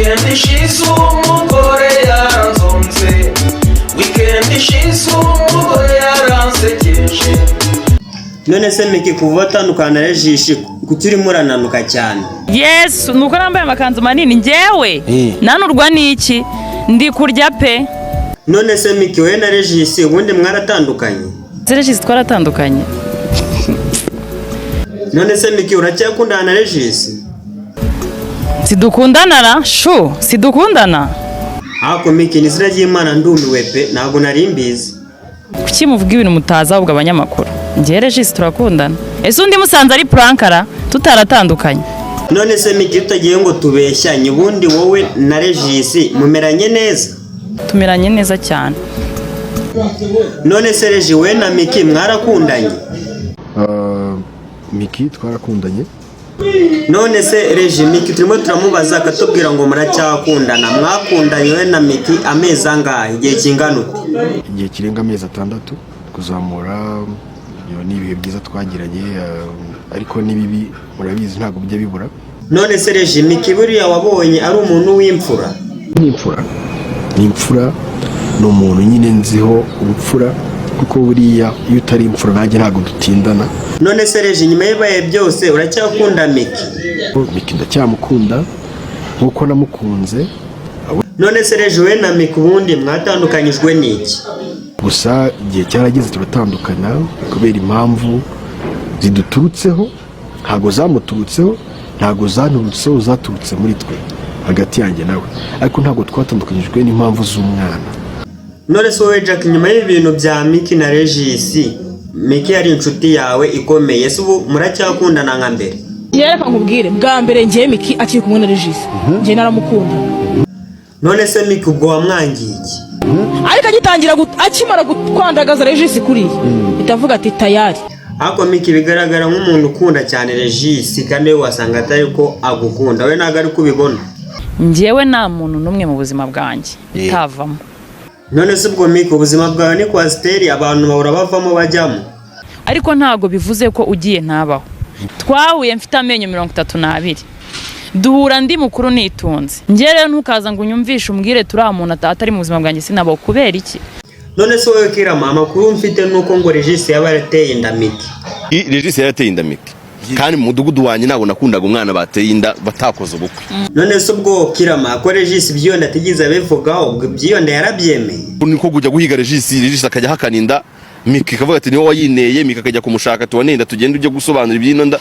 Weekend ishize umugore yaranzonze, weekend ishize umugore yaransekeje. None se Miki kuva atandukana na Regis kuki urimo urananuka cyane? Yes, nuko nambaye amakanzu manini njyewe. Nanurwa niki? Ndi kurya pe. None se Miki we na Regis ubundi mwaratandukanye? Regis twaratandukanye. None se Miki uracyakundana na Regis? Sidukundana ra? Shu, sidukundana. Ako Miki nizira ry'Imana ndumiwe pe ntago nari mbizi. Kuki muvuga ibintu mutaza ahubwo abanyamakuru? Njye Regis turakundana. Ese undi musanze ari prankara tutaratandukanye. None se Miki tutagiye ngo tubeshyanye ubundi wowe na Regis mumeranye neza? Tumeranye neza cyane. None se Regis we na Miki mwarakundanye? Miki twarakundanye. None se Regis Miki turimo turamubaza akatubwira ngo muracyakundana, mwakundanye we na Miki amezi angahe, igihe kingana ute? Igihe kirenga amezi 6 kuzamura. Yo ni ibihe byiza twagiranye, ariko nibibi murabizi ntago bijya bibura. None se Regis Miki buriya wabonye ari umuntu w'imfura? Ni imfura no umuntu nyine nziho ubupfura, kuko buriya iyo utari imfura nanjye ntago dutindana. None se Regis nyuma y'abaye byose uracyakunda Miki? Miki ndacyamukunda nkuko namukunze. None se Regis we na Miki ubundi mwatandukanyijwe n'iki? Gusa igihe cyarageze turatandukana kubera impamvu ziduturutseho, ntago zamuturutseho, ntago zanturutseho, zaturutse muri twe hagati yanjye nawe, ariko ntago twatandukanyijwe n'impamvu z'umwana. None se wowe Jack nyuma y'ibintu bya Miki na Regis, Miki yari inshuti yawe ikomeye, se ubu muracyakundana nka mbere? Yereka nkubwire bwa mbere njye Miki akiri kumwe na Regis njye naramukunda. None se Miki ubwo wamwangiye iki? Ariko agitangira akimara kwandagaza Regis kuri itavuga ati tayari. Ako Miki bigaragara nk'umuntu ukunda cyane Regis kandi we wasanga atari ko agukunda, we ntago ari kubibona. Njyewe nta muntu numwe mu buzima bwanjye tavamo. None se ubwo Miki ubuzima bwawe ni kwa steri abantu bahora bavamo bajyamo? Ariko ntago bivuze ko ugiye ntabaho. Twahuye mfite amenyo 32. Duhura ndi mukuru nitunze. Njye rero ntukaza ngo unyumvishe umbwire turi umuntu atari mu buzima bwanjye sinabo kubera iki? None se wowe Kirama amakuru mfite nuko ngo Regis yabarateye inda Miki. Regis yarateye inda Miki. Kandi mu mudugudu wanjye ntabwo nakundaga umwana bateye inda batakoze ubukwe. None se ubwo Kirama ko Regis byonda atigeze abivugaho, ubwo byonda yarabyemeye? Niko kujya guhiga Regis akajya hakaninda Miki kavuga ati niwe wayineye, Miki akajya kumushaka tuwanenda tugende ujye gusobanura ibyino nda.